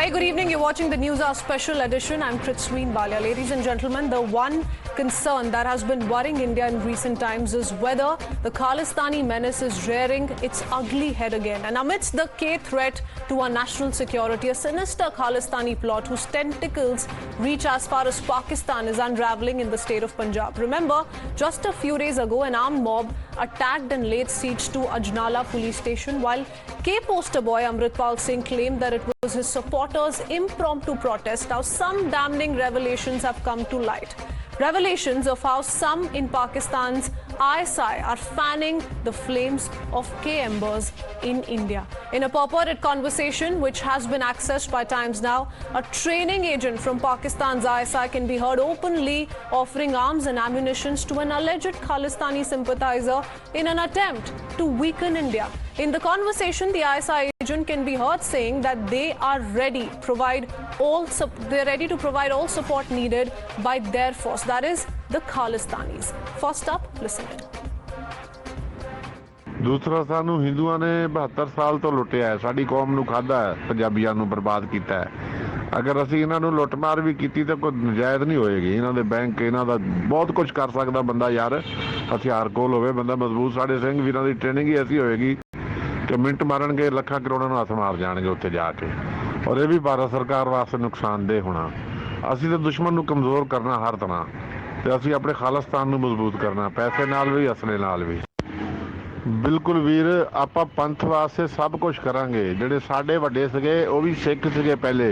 Very good evening. You're watching the NewsHour special edition. I'm Kritsween Walia. Ladies and gentlemen, the one concern that has been worrying India in recent times is whether the Khalistani menace is rearing its ugly head again. And amidst the K threat to our national security, a sinister Khalistani plot whose tentacles reach as far as Pakistan is unraveling in the state of Punjab. Remember, just a few days ago, an armed mob attacked and laid siege to Ajanala Police Station, while K poster boy Amritpal Singh claimed that it was his supporters' impromptu protest. Now, some damning revelations have come to light. Revelations of how some in Pakistan's ISI are fanning the flames of K embers in India. In a purported conversation which has been accessed by Times Now, a training agent from Pakistan's ISI can be heard openly offering arms and ammunition to an alleged Khalistani sympathizer in an attempt to weaken India. In the conversation, the ISI agent can be heard saying that they are ready to provide all support needed by their force, that is the Khalistanis. First up, listen in. दूसरा सानू हिंदुओं ने 72 साल तो लुटिया है, साडी कौम नू खादा है, पंजाबियों नू बर्बाद कीता है। अगर असी इन्हां नू लुटमार भी कीती तो कोई नजायज नहीं होएगी। इन्हां दे बैंक इन्हां दा बहुत कुछ कर सकदा बंदा यार, हथियार कोल होवे, बंदा मजबूत। साडे सिंह वीरां दी ट्रेनिंग ही ऐसी होएगी कि मिंट मारनगे लखां करोड़ां नू हथ मार जाणगे उत्थे जाके, और ये भी भारत सरकार वास्ते नुकसानदेह होना। असी तो दुश्मन नू कमजोर करना हर तरह, ते असी अपने खालिस्तान नू मजबूत करना, पैसे नाल भी असले नाल भी। बिल्कुल वीर, आपां पंथ वास्ते सब कुछ करांगे। ਜਿਹੜੇ ਸਾਡੇ ਵੱਡੇ ਸੀਗੇ ਉਹ ਵੀ ਸਿੱਖ ਸੀਗੇ ਪਹਿਲੇ,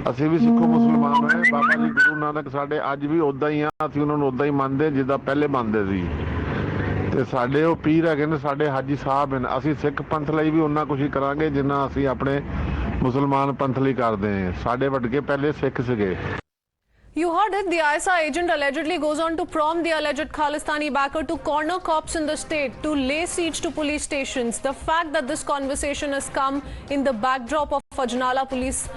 ਅਸੀਂ ਵੀ ਸਿੱਖੋ ਮੁਸਲਮਾਨ ਹੈ। ਬਾਬਾ ਜੀ ਗੁਰੂ ਨਾਨਕ ਸਾਡੇ ਅੱਜ ਵੀ ਉਦਾਂ ਹੀ ਆ, ਅਸੀਂ ਉਹਨਾਂ ਨੂੰ ਉਦਾਂ ਹੀ ਮੰਨਦੇ ਜਿੱਦਾਂ ਪਹਿਲੇ ਮੰਨਦੇ ਸੀ। ਤੇ ਸਾਡੇ ਉਹ ਪੀਰ ਹੈਗੇ ਨੇ, ਸਾਡੇ ਹਾਜੀ ਸਾਹਿਬ ਹਨ। ਅਸੀਂ ਸਿੱਖ ਪੰਥ ਲਈ ਵੀ ਉਹਨਾਂ ਕੁਝ ਹੀ ਕਰਾਂਗੇ ਜਿੰਨਾ ਅਸੀਂ ਆਪਣੇ ਮੁਸਲਮਾਨ ਪੰਥ ਲਈ ਕਰਦੇ ਹਾਂ। ਸਾਡੇ ਵੱਡੇ ਪਹਿਲੇ ਸਿੱਖ ਸੀਗੇ। You heard it. The ISI agent allegedly goes on to prompt the alleged Khalistani backer to corner cops in the state, to lay siege to police stations. The fact that this conversation has come in the backdrop of Ajanala Police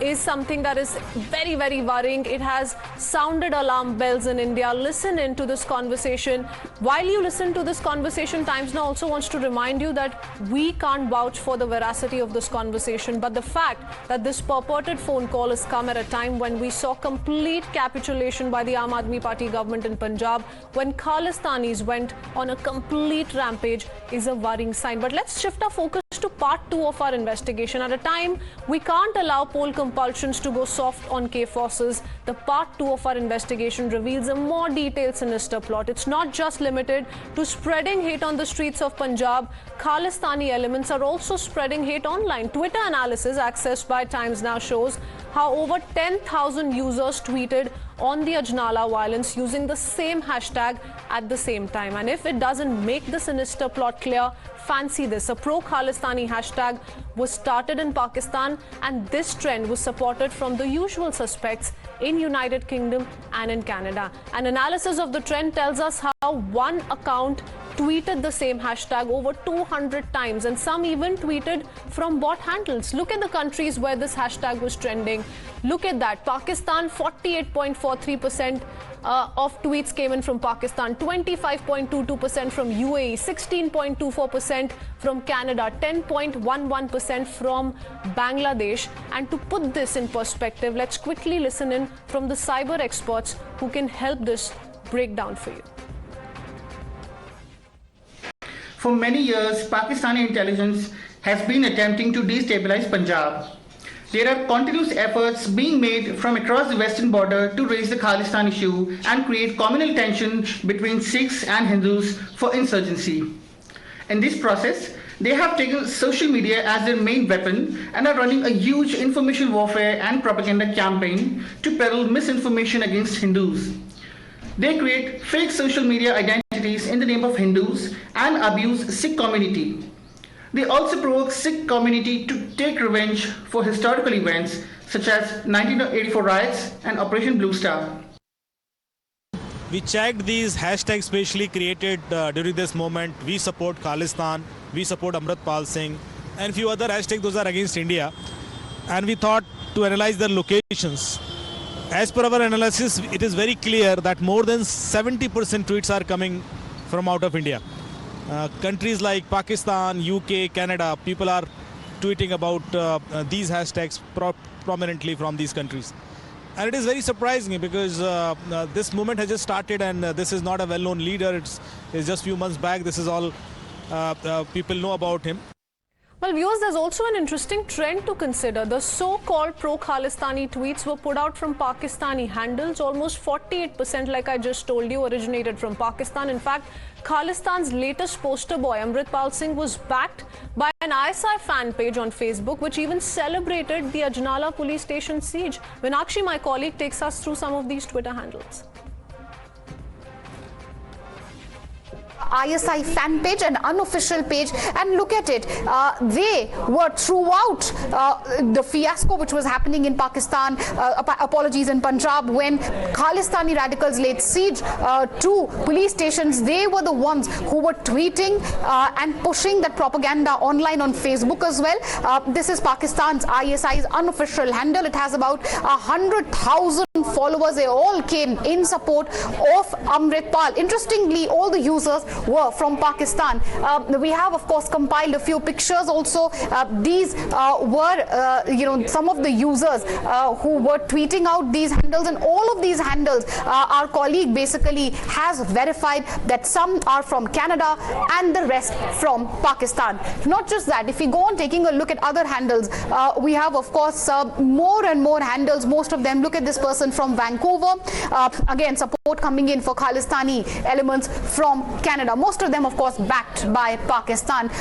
is something that is very, very worrying. It has sounded alarm bells in India. Listen into this conversation. While you listen to this conversation, Times Now also wants to remind you that we can't vouch for the veracity of this conversation, but the fact that this purported phone call has come at a time when we saw complete capitulation by the Aam Party government in Punjab, when Khalistanis went on a complete rampage, is a worrying sign. But let's shift our focus to part 2 of our investigation. At a time we can't allow poll compulsions to go soft on K forces, the part 2 of our investigation reveals a more detailed sinister plot. It's not just limited to spreading hate on the streets of Punjab. Khalistani elements are also spreading hate online. Twitter analysis accessed by Times Now shows how over 10,000 users tweeted on the Ajanala violence using the same hashtag at the same time. And if it doesn't make the sinister plot clear, fancy this. A pro-Khalistani hashtag was started in Pakistan, and this trend was supported from the usual suspects in United Kingdom and in Canada. An analysis of the trend tells us how one account tweeted the same hashtag over 200 times, and some even tweeted from bot handles. Look at the countries where this hashtag was trending. Look at that. Pakistan, 48.43% of tweets came in from Pakistan, 25.22% from UAE, 16.24% from Canada, 10.11% from Bangladesh. And to put this in perspective, let's quickly listen in from the cyber experts who can help this break down for you. For many years, Pakistani intelligence has been attempting to destabilize Punjab. There are continuous efforts being made from across the western border to raise the Khalistan issue and create communal tension between Sikhs and Hindus for insurgency. In this process, they have taken social media as their main weapon and are running a huge information warfare and propaganda campaign to peddle misinformation against Hindus. They create fake social media identities in the name of Hindus and abuse Sikh community. They also provoke Sikh community to take revenge for historical events such as 1984 riots and Operation Blue Star. We checked these hashtags specially created during this moment. We support Khalistan, we support Amritpal Singh, and few other hashtags, those are against India. And we thought to analyze their locations. As per our analysis, it is very clear that more than 70% tweets are coming from out of India. Countries like Pakistan, UK, Canada, people are tweeting about these hashtags prominently from these countries. And it is very surprising because this movement has just started, and this is not a well-known leader. It's just few months back. This is all people know about him. Well, viewers, there's also an interesting trend to consider. The so-called pro-Khalistani tweets were put out from Pakistani handles. Almost 48%, like I just told you, originated from Pakistan. In fact, Khalistan's latest poster boy, Amritpal Singh, was backed by an ISI fan page on Facebook, which even celebrated the Ajanala Police Station siege. Meenakshi, my colleague, takes us through some of these Twitter handles. ISI fan page, an unofficial page, and look at it. They were throughout the fiasco which was happening in Pakistan, apologies, in Punjab, when Khalistani radicals laid siege to police stations. They were the ones who were tweeting and pushing that propaganda online on Facebook as well. This is Pakistan's ISI's unofficial handle. It has about 100,000 followers. They all came in support of Amritpal. Interestingly, all the users were from Pakistan. We have, of course, compiled a few pictures also. These were, some of the users who were tweeting out these handles, and all of these handles, our colleague basically has verified that some are from Canada and the rest from Pakistan. Not just that, if we go on taking a look at other handles, we have, of course, more and more handles. Most of them, look at this person from Vancouver. Again, support coming in for Khalistani elements from Canada. Most of them, of course, backed by Pakistan.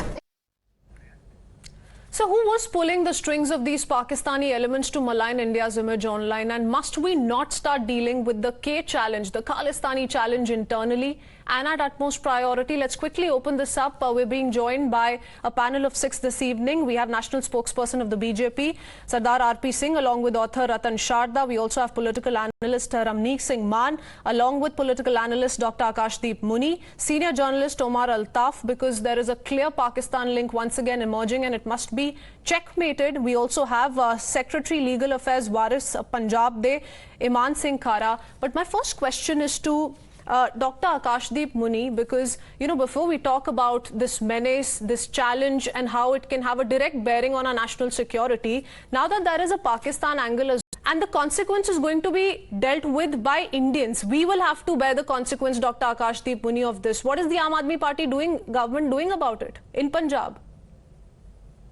So who was pulling the strings of these Pakistani elements to malign India's image online? And must we not start dealing with the K challenge, the Khalistani challenge, internally and at utmost priority? Let's quickly open this up. We're being joined by a panel of 6 this evening. We have national spokesperson of the BJP, Sardar Adv Singh, along with author Ratan Sharda. We also have political analyst Ramnik Singh Mann, along with political analyst Dr. Akashdeep Muni, senior journalist Omar Altaf, because there is a clear Pakistan link once again emerging and it must be checkmated. We also have Secretary Legal Affairs Waris Punjab Adv Imaan Singh Khara. But my first question is to Dr. Akashdeep Muni, because, before we talk about this menace, this challenge, and how it can have a direct bearing on our national security, now that there is a Pakistan angle as well, and the consequence is going to be dealt with by Indians, we will have to bear the consequence, Dr. Akashdeep Muni, of this. What is the Aam Aadmi Party government doing about it in Punjab?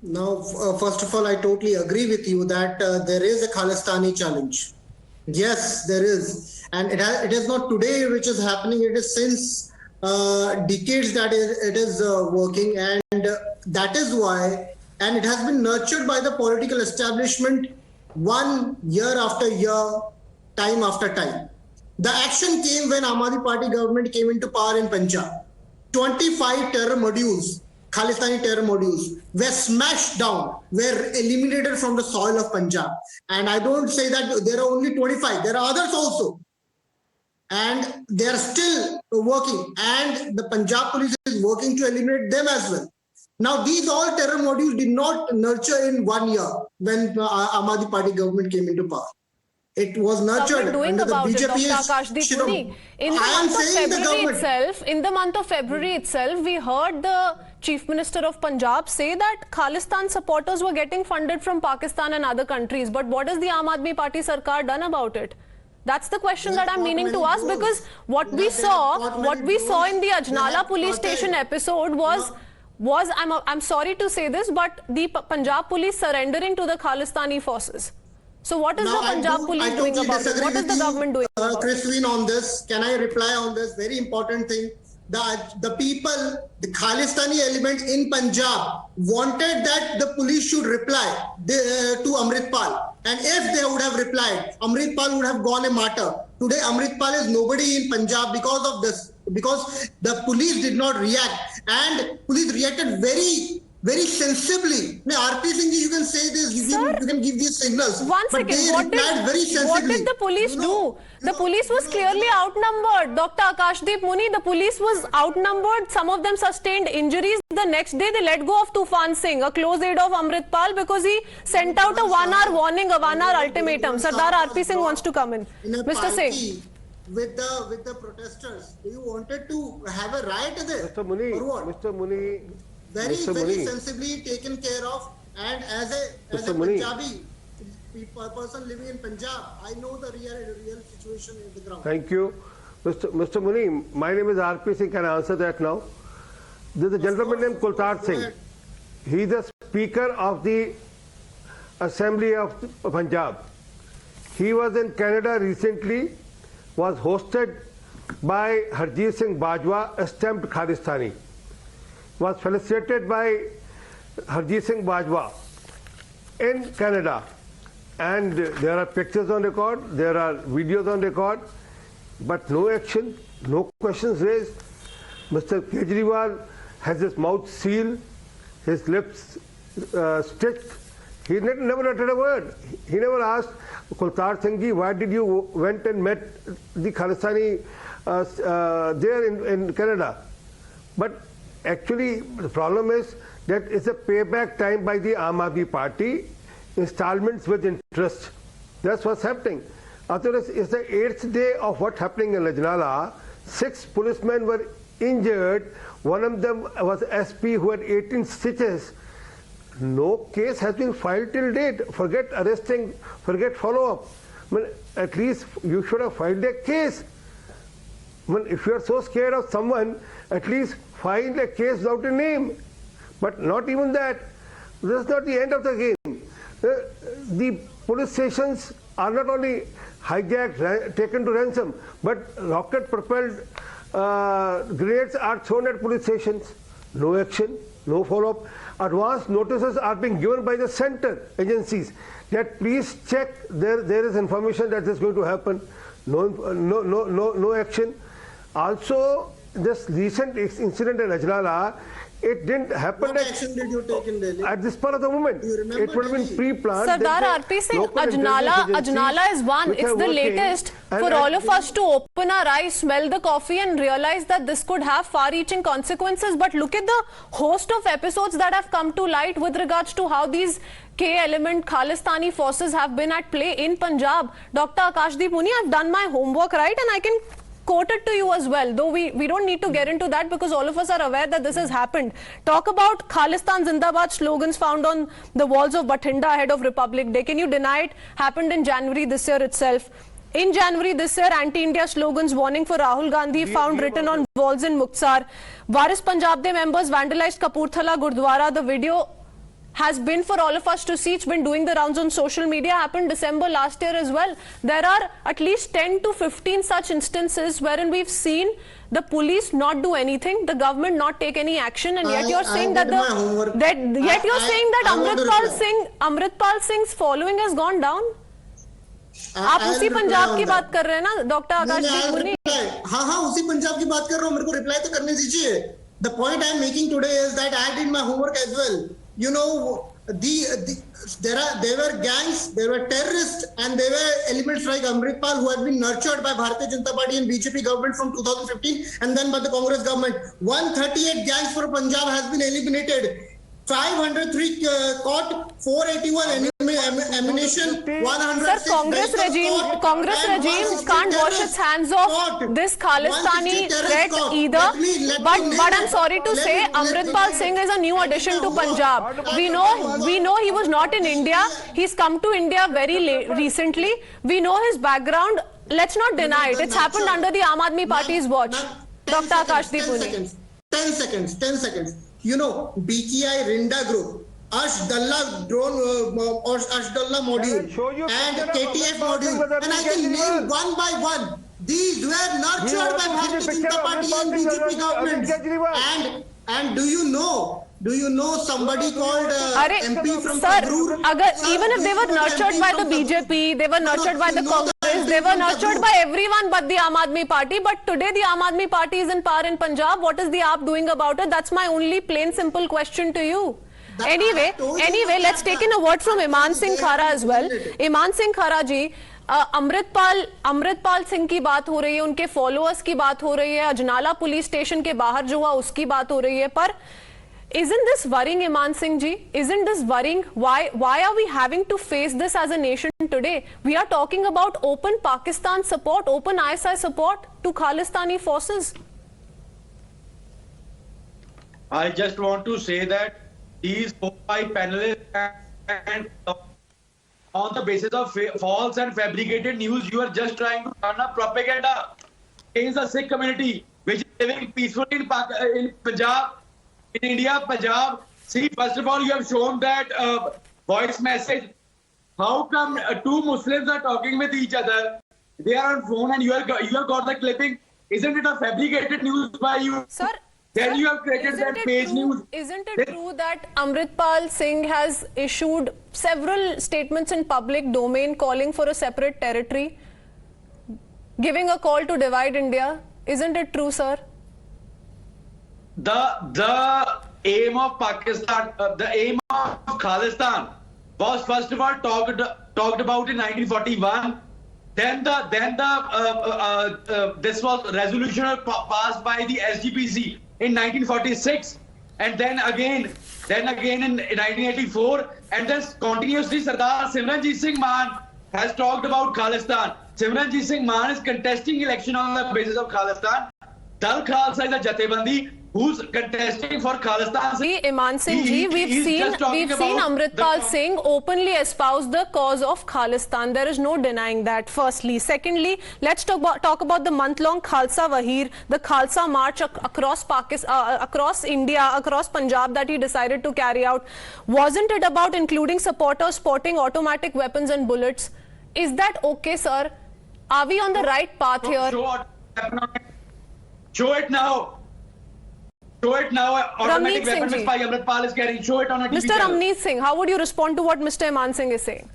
Now, first of all, I totally agree with you that there is a Khalistani challenge. Yes, there is. And it is not today which is happening. It is since decades that it is working. And that is why, and it has been nurtured by the political establishment year after year, time after time. The action came when Aam Aadmi Party government came into power in Punjab. 25 terror modules, Khalistani terror modules, were smashed down, were eliminated from the soil of Punjab. And I don't say that there are only 25, there are others also. And they are still working. And the Punjab police is working to eliminate them as well. Now, these all terror modules did not nurture in 1 year when Aam Aadmi Party government came into power. It was nurtured under the BJP. In the month of February itself, we heard the Chief Minister of Punjab say that Khalistan supporters were getting funded from Pakistan and other countries. But what has the Aam Aadmi Party Sarkar done about it? That's the question that I'm meaning to ask, because what we saw in the Ajanala Police Station episode was I'm sorry to say this, but the Punjab police surrendering to the Khalistani forces. So what is the Punjab police doing about it? What is the government doing about it? Kritsween, on this, can I reply on this very important thing? The people, the Khalistani element in Punjab wanted that the police should reply to Amritpal. And if they would have replied, Amritpal would have gone a martyr. Today, Amritpal is nobody in Punjab because of this, because the police did not react, and police reacted very, very sensibly. Now, RP Singh, you can say this, you can give these signals. What did the police do? The police was clearly outnumbered. Dr. Akashdeep Muni, the police was outnumbered. Some of them sustained injuries. The next day, they let go of Tufan Singh, a close aide of Amritpal, because he sent out a 1 hour warning, a 1 hour ultimatum. Sardar RP Singh wants to come in. Mr. Singh. With the protesters, you wanted to have a riot there. Mr. Muni, very sensibly taken care of, And as a Punjabi person living in Punjab, I know the real situation in the ground. Thank you. Mr. Muni, my name is RP Singh. Can I answer that now? There's a gentleman named Kultar Singh. He is the Speaker of the Assembly of Punjab. He was in Canada recently, was hosted by Harjeet Singh Bajwa, a stamped Khalistani. Was felicitated by Harjeet Singh Bajwa in Canada. And there are pictures on record, there are videos on record, but no action, no questions raised. Mr. Kejriwal has his mouth sealed, his lips stitched. He never uttered a word. He never asked Kultar Singh ji, why did you went and met the Khalistani there in Canada? But actually, the problem is that it's a payback time by the Aam Aadmi Party, installments with interest. That's what's happening. Otherwise, it's the 8th day of what's happening in Ajanala. 6 policemen were injured. One of them was SP who had 18 stitches. No case has been filed till date. Forget arresting, forget follow-up. I mean, at least you should have filed a case. I mean, if you are so scared of someone, at least file a case without a name. But not even that. This is not the end of the game. The police stations are not only hijacked, taken to ransom, but rocket-propelled grenades are thrown at police stations. No action, no follow-up. Advance notices are being given by the center agencies that please check, there is information that this is going to happen. No action. Also, this recent incident in Ajanala, it didn't happen. What action did you take in Delhi? At this part of the moment. It would have been pre-planned. Sardar RP Singh, Ajanala is one. It's the latest for all of us to open our eyes, smell the coffee and realize that this could have far-reaching consequences. But look at the host of episodes that have come to light with regards to how these K-element Khalistani forces have been at play in Punjab. Dr. Akashdeep Muni, I've done my homework, right? And I can quote it to you as well, though we don't need to get into that because all of us are aware that this has happened. Talk about Khalistan Zindabad slogans found on the walls of Bathinda ahead of Republic Day. Can you deny it happened in January this year itself? In January this year, anti-India slogans warning for Rahul Gandhi found written on walls in Muktsar. Waris Punjab de members vandalized Kapurthala Gurdwara. The video has been for all of us to see. It's been doing the rounds on social media, happened December last year as well. There are at least 10 to 15 such instances wherein we've seen the police not do anything, the government not take any action, and yet you're saying that Amritpal Singh's following has gone down. आप उसी पंजाब की बात कर रहे हैं ना doctor आकाशदीप मुनि? हाँ उसी पंजाब की बात कर रहा हूँ, मेरे को रिप्लाई तो करने दीजिए. The point I am making today is that I did my homework as well. You know, there were gangs, there were terrorists, and there were elements like Amritpal who had been nurtured by Bharatiya Janata Party and BJP government from 2015 and then by the Congress government. 138 gangs for Punjab has been eliminated. 503 caught, 481 ammunition, 106. Sir, Congress regime can't wash its hands off this Khalistani threat either. But I'm sorry to say, Amritpal Singh is a new addition to Punjab. We know he was not in India. He's come to India very recently. We know his background. Let's not deny it. It's happened under the Aam Aadmi Party's watch. Dr. Akashdeep Muni. 10 seconds. You know, BKI Rinda Group, Ashdallah module, and KTF module, and I can name one by one. These were nurtured by Bharatiya Janata Party and BJP governments. And do you know somebody called MP from Kagrur? Even if they were nurtured by the BJP, they were nurtured by the Congress, they were nurtured by everyone but the Aam Aadmi Party. But today the Aam Aadmi Party is in power in Punjab. What is the AAP doing about it? That's my only plain simple question to you. Anyway, let's take in a word from Imaan Singh Khara as well. Imaan Singh Khara ji, Amritpal Singh की बात हो रही है, उनके followers की बात हो रही है, अजनाला पुलिस स्टेशन के बाहर जो हुआ उसकी बात हो रही है, पर isn't this worrying, Imaan Singh ji? Isn't this worrying? Why are we having to face this as a nation today? We are talking about open Pakistan support, open ISI support to Khalistani forces. I just want to say that these 4-5 panelists and on the basis of false and fabricated news, you are just trying to run a propaganda against the Sikh community, which is living peacefully in Punjab, in India, Punjab. See, first of all, you have shown that voice message. How come two Muslims are talking with each other? They are on phone and you have got the clipping. Isn't it a fabricated news by you? Sir, then you have created that page news. Isn't it true that Amritpal Singh has issued several statements in public domain calling for a separate territory, giving a call to divide India? Isn't it true, sir? The aim of Pakistan, the aim of Khalistan was first of all talked about in 1941. Then this was resolution passed by the SGPC in 1946, and then again in 1984, and then continuously Sardar Simranjit Singh Mann has talked about Khalistan. Simranjit Singh Mann is contesting election on the basis of Khalistan. Dal Khalsa is a Jathebandi who's contesting for Khalistan. Imaan Singh ji, we've seen Amritpal Singh openly espouse the cause of Khalistan. There is no denying that, firstly. Secondly, let's talk about the month-long Khalsa Wahir, the Khalsa march across Pakistan, across India, across Punjab that he decided to carry out. Wasn't it about including supporters sporting automatic weapons and bullets? Is that okay, sir? Are we on the right path here? Show it now. Show it now. Automatic weapons by Amritpal is carrying. Show it on a TV Mr. Ramnik Singh, how would you respond to what Mr. Imaan Singh is saying?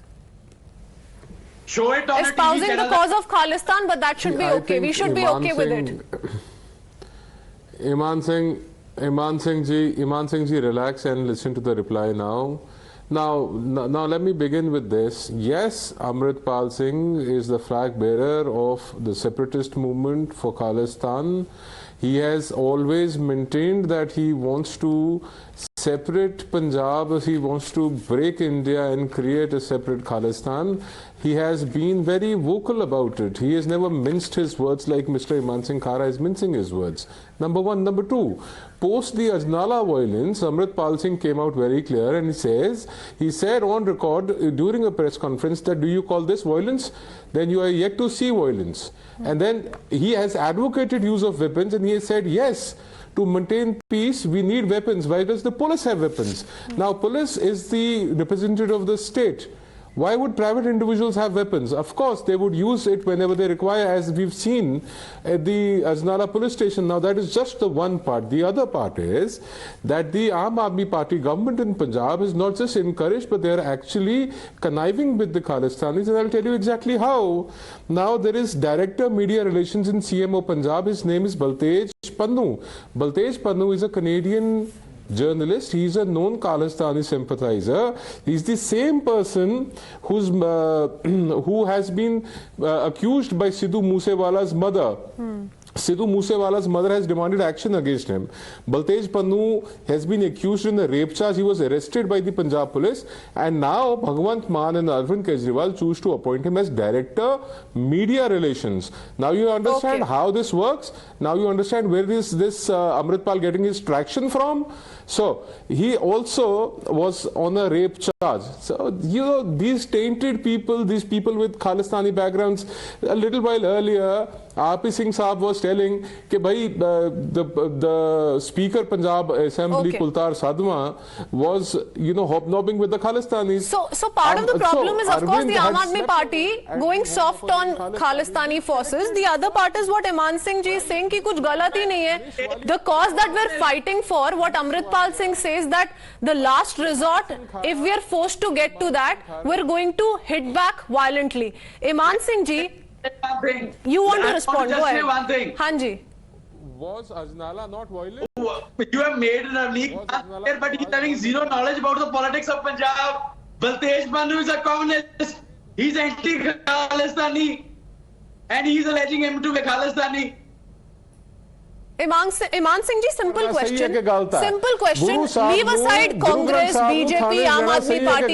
Show it on espousing a TV the cause of Khalistan, but that should be okay. We should be okay with it. Imaan Singh ji, relax and listen to the reply now. Now let me begin with this. Yes, Amritpal Singh is the flag bearer of the separatist movement for Khalistan. He has always maintained that he wants to separate Punjab, he wants to break India and create a separate Khalistan. He has been very vocal about it. He has never minced his words like Mr. Imaan Singh Khara is mincing his words. Number one. Number two, post the Ajanala violence, Amritpal Singh came out very clear and he said on record during a press conference that do you call this violence? Then you are yet to see violence. And then he has advocated use of weapons and he has said yes, to maintain peace we need weapons. Why does the police have weapons? Now police is the representative of the state. Why would private individuals have weapons? Of course, they would use it whenever they require, as we've seen at the Ajanala Police Station. Now, that is just the one part. The other part is that the Aam Aadmi Party government in Punjab is not just encouraged, but they are actually conniving with the Khalistanis, and I'll tell you exactly how. Now, there is Director Media Relations in CMO Punjab. His name is Baltej Pannu. Baltej Pannu is a Canadian journalist. He's a known Khalistani sympathizer. He's the same person who has been accused by Sidhu Moosewala's mother. Sidhu Moosewala's mother has demanded action against him. Baltej Pannu has been accused in a rape charge. He was arrested by the Punjab police, and now Bhagwant Mann and Arvind Kejriwal choose to appoint him as Director Media Relations. Now you understand how this works. Now you understand where is this Amritpal getting his traction from. So he also was on a rape charge. So you know, these tainted people, these people with Khalistani backgrounds, a little while earlier Adv Singh Saab was telling that the Speaker Punjab Assembly Kultar Sadhwa was, you know, hobnobbing with the Khalistanis. So part of the problem is, of course, the Aam Aadmi Party going soft on Khalistani forces. The other part is what Imaan Singh ji is saying, ki kuch galat hi nahi hai. The cause that we're fighting for, what Amritpal Singh says, that the last resort, if we are forced to get to that, we're going to hit back violently. Imaan Singh ji, you want to respond? Go ahead. One thing. Hanji. Was Ajanala not violent? You have made Ramnik, but he's having zero knowledge about the politics of Punjab. Baltej Pannu is a communist. He's anti-Khalistani, and he's alleging him to be Khalistani. Imaan Singh ji, simple question. Simple question. Guru Sahib Leave aside Guru Congress, Sahib BJP, Aam Aadmi Party.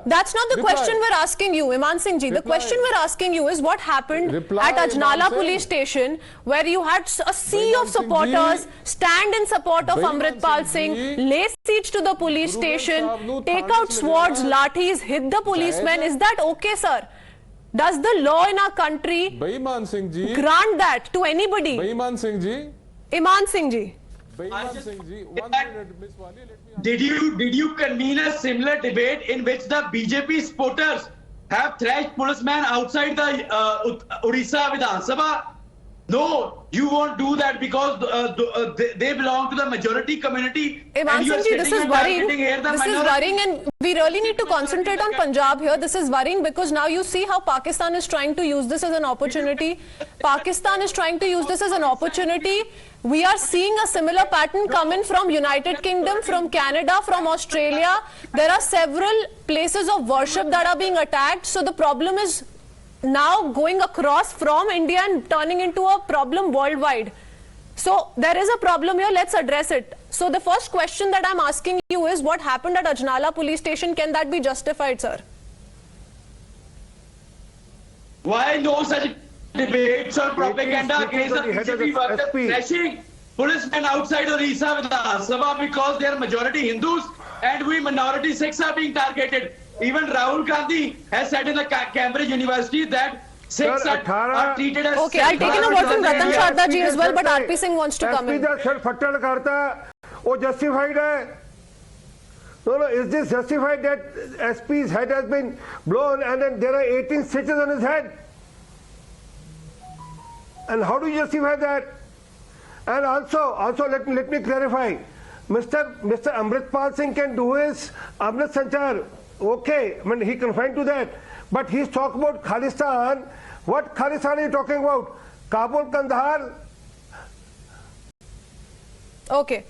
That's not the Reply. question we're asking you, Imaan Singh ji. The question we're asking you is what happened at Ajanala Police Station, where you had a sea of supporters stand in support of Amritpal Singh, lay siege to the police station, take out swords, lathis, hit the policemen. Is that okay, sir? Does the law in our country grant that to anybody? Imaan Singh ji. Imaan Singh ji. Imaan Singh ji, 1 minute, Miss Walia, let me Did you convene a similar debate in which the BJP supporters have thrashed policemen outside the Odisha Vidhan Sabha? No, you won't do that because they belong to the majority community. Imaan Singh ji, this is worrying. This is worrying, and we really need to concentrate on Punjab here. This is worrying because now you see how Pakistan is trying to use this as an opportunity. Pakistan is trying to use this as an opportunity. We are seeing a similar pattern coming from United Kingdom, from Canada, from Australia. There are several places of worship that are being attacked. So the problem is now going across from India and turning into a problem worldwide. So there is a problem here. Let's address it. So the first question that I'm asking you is what happened at Ajanala Police Station? Can that be justified, sir? Why no such debates or propaganda against the BJP workers thrashing policemen outside Odisha Vidhan Sabha because they are majority Hindus and we minority Sikhs are being targeted? Even Rahul Gandhi has said in the Cambridge University that Sikhs are treated as... Okay, I'll take in a word from Ratan Sharda ji as well, but RP Singh wants to come in. Justified hai? No, is this justified that SP's head has been blown and then there are 18 stitches on his head? And how do you justify that? And also let me clarify. Mr. Amritpal Singh can do his Amrit Sanchar. Okay, I mean, he confined to that. But he's talking about Khalistan. What Khalistan are you talking about? Kabul, Kandahar? Okay.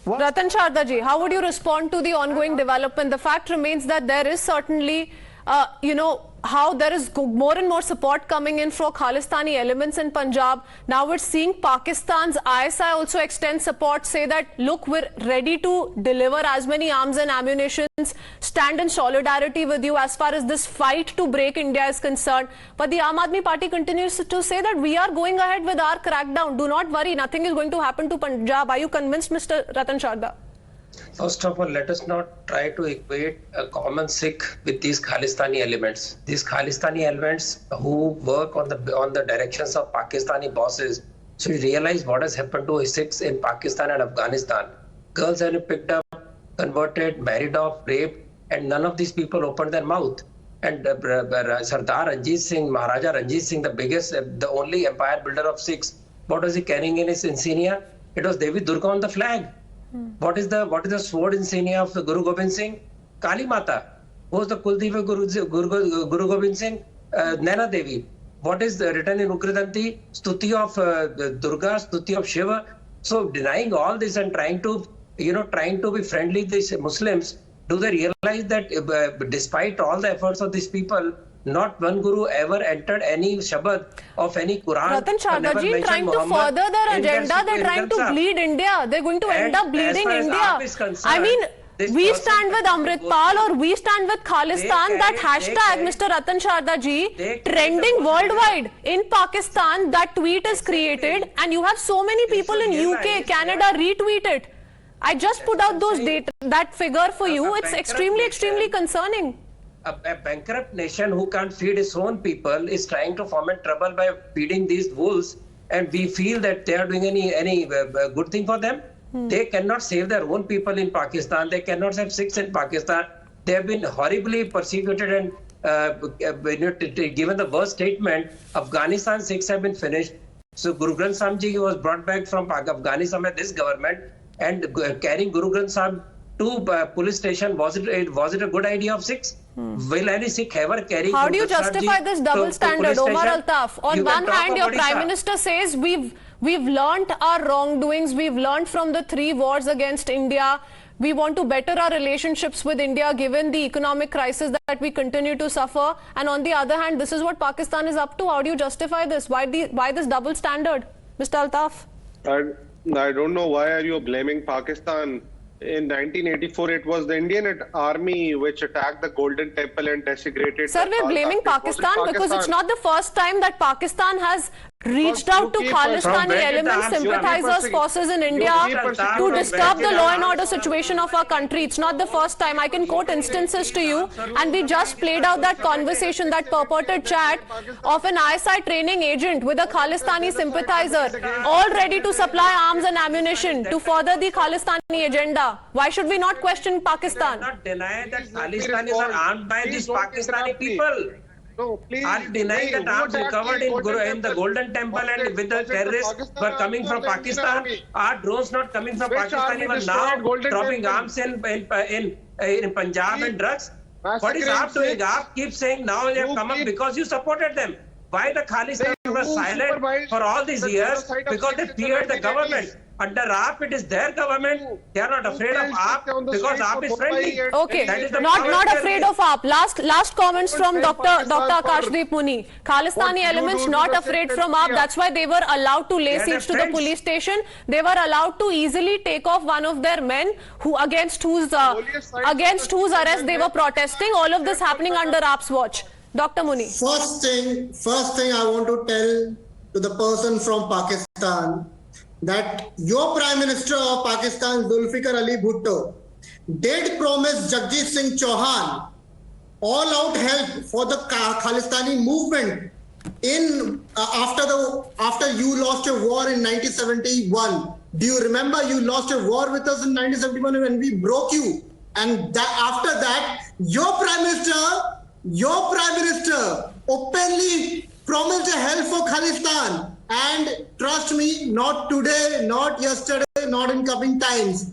What? Ratan Sharda ji, how would you respond to the ongoing development? The fact remains that there is certainly, how there is more and more support coming in for Khalistani elements in Punjab. Now we're seeing Pakistan's ISI also extend support, say that, look, we're ready to deliver as many arms and ammunitions, stand in solidarity with you as far as this fight to break India is concerned. But the Aam Aadmi Party continues to say that we are going ahead with our crackdown. Do not worry, nothing is going to happen to Punjab. Are you convinced, Mr. Ratan Sharda? First of all, let us not try to equate a common Sikh with these Khalistani elements. These Khalistani elements who work on the directions of Pakistani bosses should realize what has happened to Sikhs in Pakistan and Afghanistan. Girls have been picked up, converted, married off, raped, and none of these people opened their mouth. And Sardar Ranjit Singh, Maharaja Ranjit Singh, the only empire builder of Sikhs, what was he carrying in his insignia? It was Devi Durga on the flag. What is the sword insignia of the Guru Gobind Singh? Kali Mata. Who was the Kuldevi Guru Gobind Singh? Naina Devi. What is written in Ukritanti? Stuti of Durga, Stuti of Shiva. So denying all this and trying to be friendly with these Muslims, do they realize that despite all the efforts of these people, not one guru ever entered any Shabad of any Quran? Ratan Sharda ji, trying to further their agenda, they're trying to bleed India. They're going to end up bleeding India. I mean, we stand with Amritpal or we stand with Khalistan. That hashtag, Mr. Ratan Sharda ji, trending worldwide. In Pakistan, that tweet is created and you have so many people in UK, Canada retweet it. I just put out that figure for you. It's extremely concerning. A bankrupt nation who can't feed its own people is trying to foment trouble by feeding these wolves, and we feel that they are doing any good thing for them. They cannot save their own people in Pakistan. They cannot save Sikhs in Pakistan. They have been horribly persecuted and given the worst statement. Afghanistan Sikhs have been finished. So Guru Granth Sahib Ji was brought back from Afghanistan by this government, and carrying Guru Granth Sahib to police station, was it a good idea of Sikhs? Will any Sikh ever carry? How do you justify this double standard, Omar Altaf? On one hand, your Prime Minister says we've learnt our wrongdoings, we've learnt from the 3 wars against India. We want to better our relationships with India given the economic crisis that we continue to suffer. And on the other hand, this is what Pakistan is up to. How do you justify this? Why this double standard, Mr. Altaf? I don't know why are you blaming Pakistan. In 1984, it was the Indian army which attacked the Golden Temple and desecrated. Sir, we're blaming Pakistan because it's not the first time that Pakistan has reached out to Khalistani elements, sympathizers, forces in India to disturb the law and order situation of our country. It's not the first time. I can quote instances to you, and we just played out that conversation, that purported chat of an ISI training agent with a Khalistani sympathizer, all ready to supply arms and ammunition to further the Khalistani agenda. Why should we not question Pakistan? Not deny that Khalistanis are armed by these Pakistani people. No, please. Are you denying that arms recovered in the Golden Temple and with the terrorists were coming from Pakistan? Are drones not coming from Pakistan even now, dropping arms in Punjab and drugs? What is AAP doing? AAP keeps saying now they have come up because you supported them. Why the Khalistan were silent for all these years? Because they feared the government. Under AAP, it is their government. They are not afraid of AAP because AAP is friendly. Okay, not afraid of AAP. Last comments from Dr. Akashdeep Muni. Khalistani elements not afraid from AAP. That's why they were allowed to lay siege to the police station. They were allowed to easily take off one of their men against whose arrest they were protesting. All of this happening under AAP's watch. Dr. Muni. First thing I want to tell to the person from Pakistan that your Prime Minister of Pakistan, Zulfikar Ali Bhutto, did promise Jagjit Singh Chauhan all-out help for the Khalistani movement after you lost your war in 1971. Do you remember you lost your war with us in 1971 when we broke you? And after that, your Prime Minister openly promised a help for Khalistan. And trust me, not today, not yesterday, not in coming times.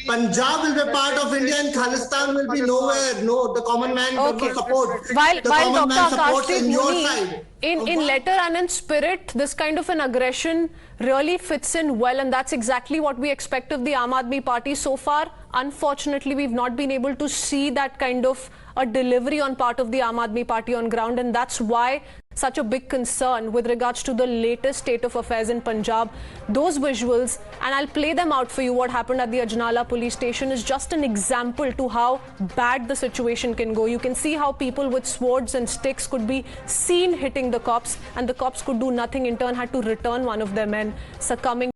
Punjab will be part of India and Khalistan will be nowhere. No, the common man does not support. While Dr. Akashdeep Muni, in letter and in spirit, this kind of an aggression really fits in well, and that's exactly what we expect of the Aam Aadmi Party so far. Unfortunately, we've not been able to see that kind of a delivery on part of the Aam Aadmi Party on ground, and that's why such a big concern with regards to the latest state of affairs in Punjab. Those visuals, and I'll play them out for you, what happened at the Ajanala Police Station is just an example to how bad the situation can go. You can see how people with swords and sticks could be seen hitting the cops, and the cops could do nothing, in turn had to return one of their men, succumbing